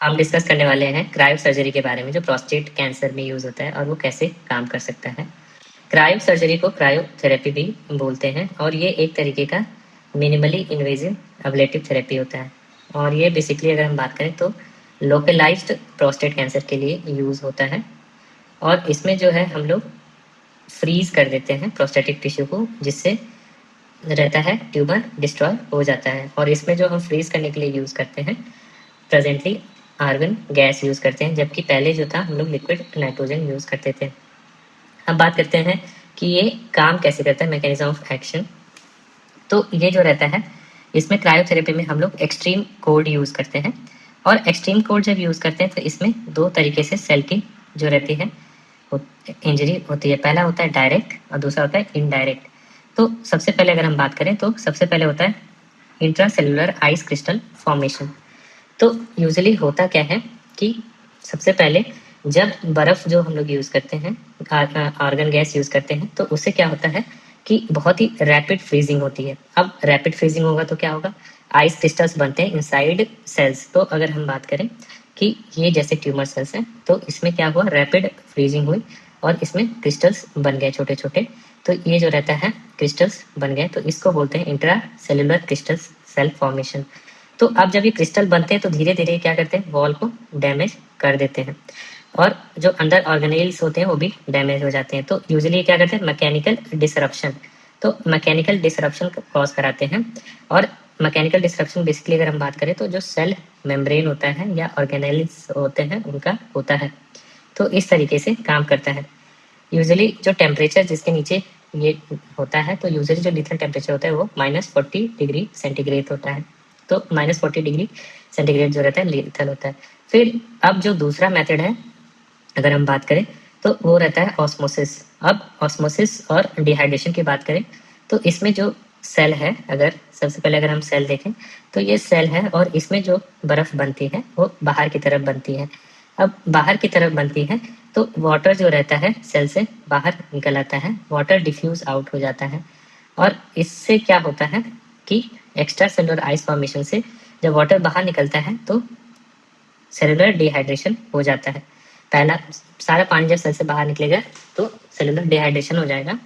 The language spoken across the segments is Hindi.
हम डिस्कस करने वाले हैं क्रायो सर्जरी के बारे में, जो प्रोस्टेट कैंसर में यूज होता है और वो कैसे काम कर सकता है। क्रायो सर्जरी को क्रायोथेरेपी भी बोलते हैं और ये एक तरीके का मिनिमली इन्वेजिव अबलेटिव थेरेपी होता है। और ये बेसिकली अगर हम बात करें तो लोकलाइज्ड प्रोस्टेट कैंसर के लिए यूज होता है। और इसमें जो है हम लोग फ्रीज कर देते हैं प्रोस्टेटिक टिश्यू को, जिससे रहता है ट्यूमर डिस्ट्रॉय हो जाता है। और इसमें जो हम फ्रीज करने के लिए यूज करते हैं प्रेजेंटली आर्गन गैस यूज करते हैं, जबकि पहले जो था हम लोग लिक्विड नाइट्रोजन यूज करते थे। अब बात करते हैं कि ये काम कैसे करता है, मैकेनिज्म ऑफ एक्शन। तो ये जो रहता है, इसमें क्रायोथेरेपी में हम लोग एक्सट्रीम कोल्ड यूज करते हैं। और एक्सट्रीम कोल्ड जब यूज करते हैं तो इसमें दो तरीके से सेल की जो रहती है इंजरी होती है। पहला होता है डायरेक्ट और दूसरा होता है इनडायरेक्ट। तो सबसे पहले अगर हम बात करें तो सबसे पहले होता है इंट्रासेलुलर आइस क्रिस्टल फॉर्मेशन। तो यूजुअली होता क्या है कि सबसे पहले जब बर्फ जो हम लोग यूज करते हैं, आर्गन गैस यूज करते हैं, तो उससे क्या होता है कि बहुत ही रैपिड फ्रीजिंग होती है। अब रैपिड फ्रीजिंग होगा तो क्या होगा, आइस क्रिस्टल्स बनते हैं इनसाइड सेल्स। तो अगर हम बात करें कि ये जैसे ट्यूमर सेल्स हैं, तो इसमें क्या हुआ, रैपिड फ्रीजिंग हुई और इसमें क्रिस्टल्स बन गए छोटे छोटे। तो ये जो रहता है क्रिस्टल्स बन गए, तो इसको बोलते हैं intra cellular crystal cell formation. तो अब जब ये क्रिस्टल बनते हैं तो धीरे धीरे क्या करते हैं, वॉल को डैमेज कर देते हैं और जो अंदर ऑर्गेनेल्स होते हैं वो भी डैमेज हो जाते हैं। तो यूजुअली क्या करते हैं, मैकेनिकल डिसरप्शन। तो मैकेनिकल डिसरप्शन कॉज कराते हैं। और मैकेनिकल डिसरप्शन बेसिकली अगर हम बात करें तो जो सेल मेम्ब्रेन होता है या ऑर्गेनेल्स होते हैं उनका होता है। तो इस तरीके से काम करता है। यूजुअली जो टेम्परेचर जिसके नीचे ये होता है, तो यूजुअली जो लीथल टेम्परेचर होता है वो -40 डिग्री सेंटीग्रेड होता है। तो -40 डिग्री सेंटीग्रेड जो रहता है लीथल होता है। फिर अब जो दूसरा मेथड है अगर हम बात करें तो वो रहता है ऑस्मोसिस। अब ऑस्मोसिस और डिहाइड्रेशन की बात करें तो इसमें जो सेल है, अगर सबसे पहले अगर हम सेल देखें तो ये सेल है और इसमें जो बर्फ बनती है वो बाहर की तरफ बनती है। अब बाहर की तरफ बनती है तो वाटर जो रहता है सेल से बाहर निकल आता है, वाटर डिफ्यूज आउट हो जाता है। और इससे क्या होता है कि एक्स्ट्रा सेलुलर आइस फॉर्मेशन से जब वाटर बाहर निकलता है तो सेलुलर डिहाइड्रेशन हो जाता है। पहला सारा पानी जब सेल से बाहर निकलेगा तो सेलुलर डिहाइड्रेशन हो जाएगा।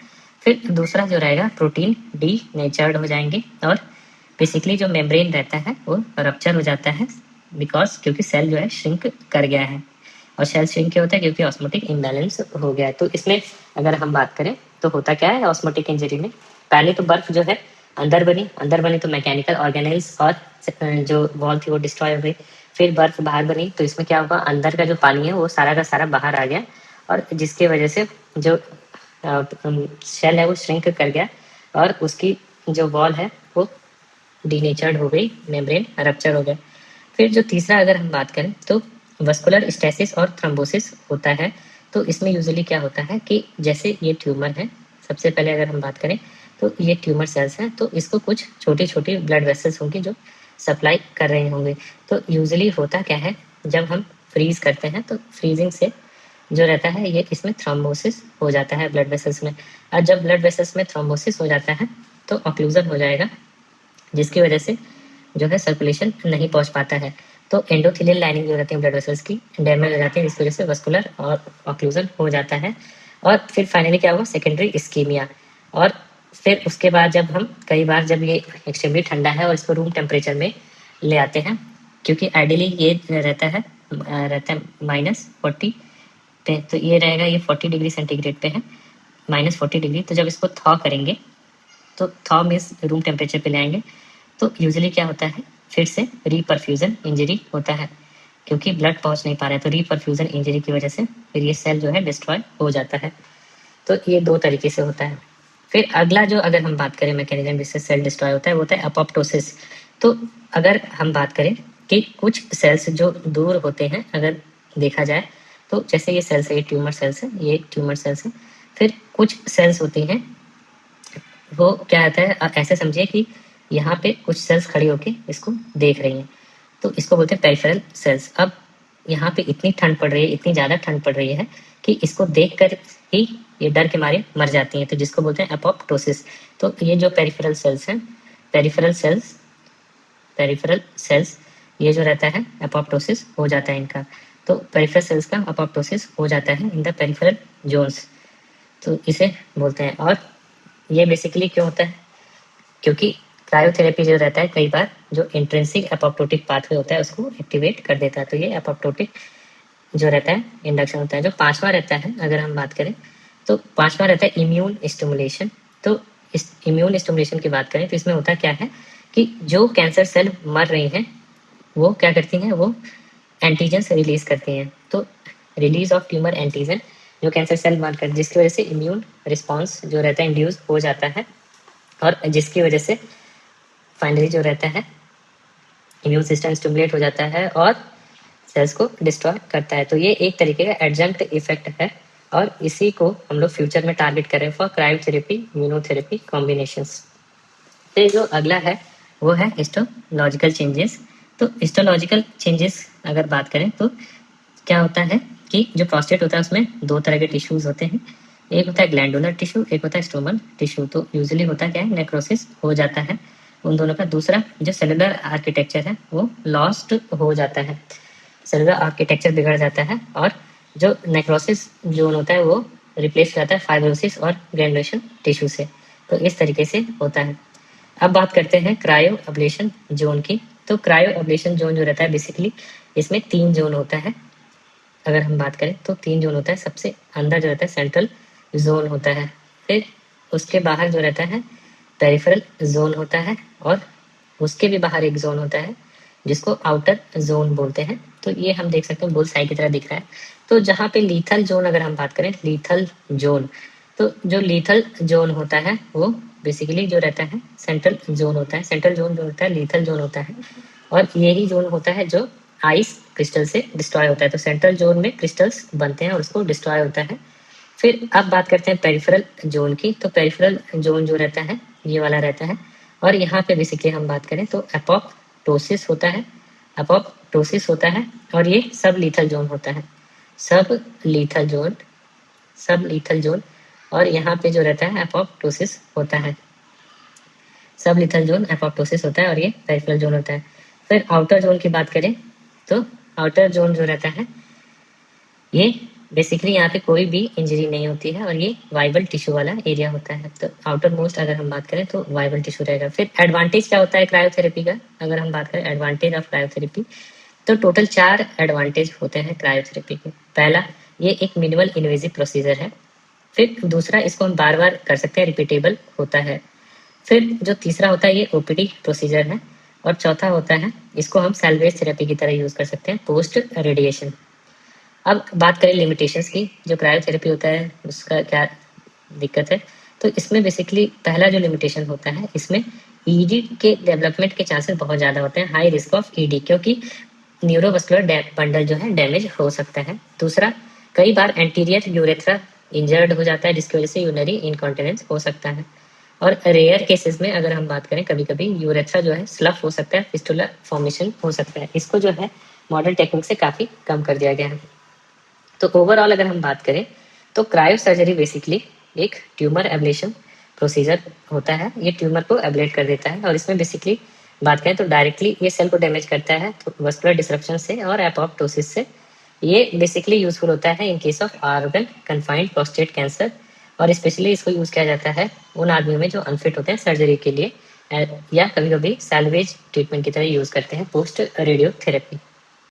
फिर दूसरा जो रहेगा, प्रोटीन डी नेचर्ड हो जाएंगे और बेसिकली जो मेम्ब्रेन रहता है वो रप्चर हो जाता है, बिकॉज क्योंकि सेल जो है श्रिंक कर गया है। और सेल श्रिंक क्यों होता है, क्योंकि ऑस्मोटिक इम्बैलेंस हो गया है। तो इसमें अगर हम बात करें तो होता क्या है ऑस्मोटिक इंजरी में, पहले तो बर्फ जो है अंदर बनी तो मैकेनिकल ऑर्गेनेल्स और जो वॉल थी वो डिस्ट्रॉय हो गई। फिर बर्फ बाहर बनी तो इसमें क्या हुआ, अंदर का जो पानी है वो सारा का सारा बाहर आ गया और जिसकी वजह से जो शेल है वो श्रिंक कर गया और उसकी जो वॉल है वो डीनेचर्ड हो गई, मेम्ब्रेन रप्चर हो गया। फिर जो तीसरा अगर हम बात करें तो वस्कुलर स्टेसिस और थ्रोम्बोसिस होता है। तो इसमें यूजुअली क्या होता है कि जैसे ये ट्यूमर है, सबसे पहले अगर हम बात करें तो ये ट्यूमर सेल्स हैं, तो इसको कुछ छोटी छोटी ब्लड वेसल्स होंगी जो सप्लाई कर रहे होंगे। तो यूजुअली होता क्या है, जब हम फ्रीज करते हैं तो फ्रीजिंग से जो रहता है ये इसमें थ्रोम्बोसिस हो जाता है ब्लड वेसल्स में। और जब ब्लड वेसल्स में थ्रोम्बोसिस हो जाता है तो ऑक्लूजन हो जाएगा, जिसकी वजह से जो है सर्कुलेशन नहीं पहुंच पाता है। तो एंडोथेलियल लाइनिंग जो रहती है ब्लड वेसल्स की डैमेज हो जाती है, जिसकी वजह से वस्कुलर और ऑक्लूजन हो जाता है। और फिर फाइनली क्या होगा, सेकेंडरी इस्कीमिया। और फिर उसके बाद जब हम कई बार जब ये एक्सट्रीमली ठंडा है और इसको रूम टेम्परेचर में ले आते हैं, क्योंकि आइडियली ये रहता है -40 पे, तो ये रहेगा, ये 40 डिग्री सेंटीग्रेड पे है, -40 डिग्री। तो जब इसको थॉ करेंगे तो थॉ मीन्स रूम टेम्परेचर पे ले आएंगे, तो यूजुअली क्या होता है, फिर से रीपरफ्यूजन इंजरी होता है, क्योंकि ब्लड पहुंच नहीं पा रहा है। तो रीपरफ्यूजन इंजरी की वजह से फिर ये सेल जो है डिस्ट्रॉय हो जाता है। तो ये दो तरीके से होता है। फिर अगला जो अगर हम बात करें मैकेनिज्म जिससे सेल डिस्ट्रॉय होता है वो होता है अपोप्टोसिस। तो अगर हम बात करें कि कुछ सेल्स जो दूर होते हैं, अगर देखा जाए तो जैसे ये सेल्स है, ये ट्यूमर सेल्स है, ये ट्यूमर सेल्स है। फिर कुछ सेल्स होती हैं, वो क्या आता है, ऐसे समझिए कि यहाँ पे कुछ सेल्स खड़ी होके इसको देख रही हैं, तो इसको बोलते हैं पेरिफेरल सेल्स। अब यहाँ पे इतनी ठंड पड़ रही है, इतनी ज़्यादा ठंड पड़ रही है कि इसको देख कर ही ये डर के मारे मर जाती हैं, तो जिसको बोलते हैं अपोप्टोसिस। तो ये जो पेरिफेरल सेल्स हैं, पेरिफेरल सेल्स पेरिफेरल सेल्स ये जो रहता है एपोप्टोसिस हो जाता है इनका। तो पेरिफेरल सेल्स का एपोप्टोसिस हो जाता है इन द पेरिफेरल जोन्स, तो इसे बोलते हैं। और ये बेसिकली क्यों होता है, क्योंकि क्रायोथेरेपी जो रहता है कई बार जो इंट्रिंसिक एपोप्टोटिक पाथवे होता है उसको एक्टिवेट कर देता है। तो ये एपोप्टोटिक जो रहता है इंडक्शन होता है। जो पांचवा रहता है अगर हम बात करें तो पांचवा रहता है इम्यून स्टिमुलेशन। तो इस इम्यून स्टिमुलेशन की बात करें तो इसमें होता क्या है कि जो कैंसर सेल मर रही हैं वो क्या करती हैं, वो एंटीजन रिलीज करती हैं। तो रिलीज ऑफ ट्यूमर एंटीजन जो कैंसर सेल मर कर, जिसकी वजह से इम्यून रिस्पॉन्स जो रहता है इंड्यूस हो जाता है और जिसकी वजह से फाइनली जो रहता है इम्यून सिस्टम स्टिमुलेट हो जाता है और सेल्स को डिस्ट्रॉय करता है। तो ये एक तरीके का एडजंक्ट इफेक्ट है और इसी को हम लोग फ्यूचर में टारगेट करें फॉर क्रायोथेरेपी इम्यूनोथेरेपी कॉम्बिनेशंस। फिर जो अगला है वो है हिस्टोलॉजिकल चेंजेस। तो हिस्टोलॉजिकल चेंजेस अगर बात करें तो क्या होता है कि जो प्रोस्टेट होता है उसमें दो तरह के टिश्यूज होते हैं, एक होता है ग्लैंडुलर टिश्यू, एक होता है स्ट्रोमल टिश्यू। तो यूजुअली होता क्या है, नेक्रोसिस हो जाता है उन दोनों का। दूसरा जो सेलुलर आर्किटेक्चर है वो लॉस्ट हो जाता है, सेलुलर आर्किटेक्चर बिगड़ जाता है और जो नेक्रोसिस जोन होता है वो रिप्लेस हो जाता है फाइब्रोसिस और ग्रैनुलेशन टिश्यू से। तो इस तरीके से होता है। अब बात करते हैं क्रायो अब्लेशन जोन की। तो क्रायो अब्लेशन जोन जो रहता है बेसिकली इसमें 3 जोन होता है। अगर हम बात करें तो 3 जोन होता है। सबसे अंदर जो रहता है सेंट्रल जोन होता है, फिर उसके बाहर जो रहता है पेरिफेरल जोन होता है और उसके भी बाहर एक जोन होता है जिसको आउटर जोन बोलते हैं। तो ये हम देख सकते हैं बुल साई की तरह दिख रहा है। तो जहाँ पे लीथल जोन अगर हम बात करें, लीथल जोन, तो जो लीथल जोन होता है वो बेसिकली जो रहता है सेंट्रल जोन होता है। सेंट्रल जोन जो होता है लीथल जोन होता है और यही जोन होता है जो आइस क्रिस्टल से डिस्ट्रॉय होता है। तो सेंट्रल जोन में क्रिस्टल्स बनते हैं और उसको डिस्ट्रॉय होता है। फिर अब बात करते हैं पेरिफेरल जोन की। तो पेरिफेरल जोन जो रहता है ये वाला रहता है और यहाँ पे बेसिकली हम बात करें तो एपोप्टोसिस होता है, एपोप्टोसिस होता है और ये सब लीथल जोन होता है, सब लीथल जोन, सब लीथल जोन। और यहाँ पे जो रहता है एपोप्टोसिस होता है, सब लीथल जोन एपोप्टोसिस होता है और ये पेरिफेरल जोन होता है। फिर आउटर जोन की बात करें तो आउटर जोन जो रहता है ये बेसिकली यहाँ पे कोई भी इंजरी नहीं होती है और ये वाइबल टिश्यू वाला एरिया होता है। तो आउटर मोस्ट अगर हम बात करें तो वाइबल टिश्यू रहेगा। फिर एडवांटेज क्या होता है क्रायोथेरेपी का, अगर हम बात करें एडवांटेज ऑफ क्रायोथेरेपी, तो टोटल 4 एडवांटेज होते हैं क्रायोथेरेपी के। पहला, ये एक मिनिमल इन्वेजिव प्रोसीजर है। फिर दूसरा, इसको हम बार बार कर सकते हैं, रिपीटेबल होता है। फिर जो तीसरा होता है ये ओपीडी प्रोसीजर है और चौथा होता है इसको हम सैल्वेज थेरेपी की तरह यूज कर सकते हैं पोस्ट रेडिएशन। अब बात करें लिमिटेशंस की, जो क्रायोथेरेपी होता है उसका क्या दिक्कत है, तो इसमें बेसिकली पहला जो लिमिटेशन होता है इसमें ईडी के डेवलपमेंट के चांसेस बहुत ज़्यादा होते हैं, हाई रिस्क ऑफ ईडी, क्योंकि न्यूरोमस्कुलर बंडल जो है डैमेज हो सकता है। दूसरा, कई बार एंटीरियर यूरेथ्रा इंजर्ड हो जाता है जिसकी वजह से यूनरी इनकॉन्टिनेंस हो सकता है। और रेयर केसेस में अगर हम बात करें कभी कभी यूरेथ्रा जो है स्लफ हो सकता है, फिस्टुला फॉर्मेशन हो सकता है। इसको जो है मॉडर्न टेक्निक से काफ़ी कम कर दिया गया है। तो ओवरऑल अगर हम बात करें तो क्रायो सर्जरी बेसिकली एक ट्यूमर एब्लेशन प्रोसीजर होता है। ये ट्यूमर को एब्लेट कर देता है और इसमें बेसिकली बात करें तो डायरेक्टली ये सेल को डैमेज करता है तो वस्कुलर डिसरप्शन से और एपोप्टोसिस से। ये बेसिकली यूजफुल होता है in case of organ confined prostate cancer और स्पेशली इसको यूज किया जाता है उन आदमियों में जो अनफिट होते हैं सर्जरी के लिए या कभी कभी सैल्वेज ट्रीटमेंट की तरह यूज करते हैं पोस्ट रेडियोथेरेपी।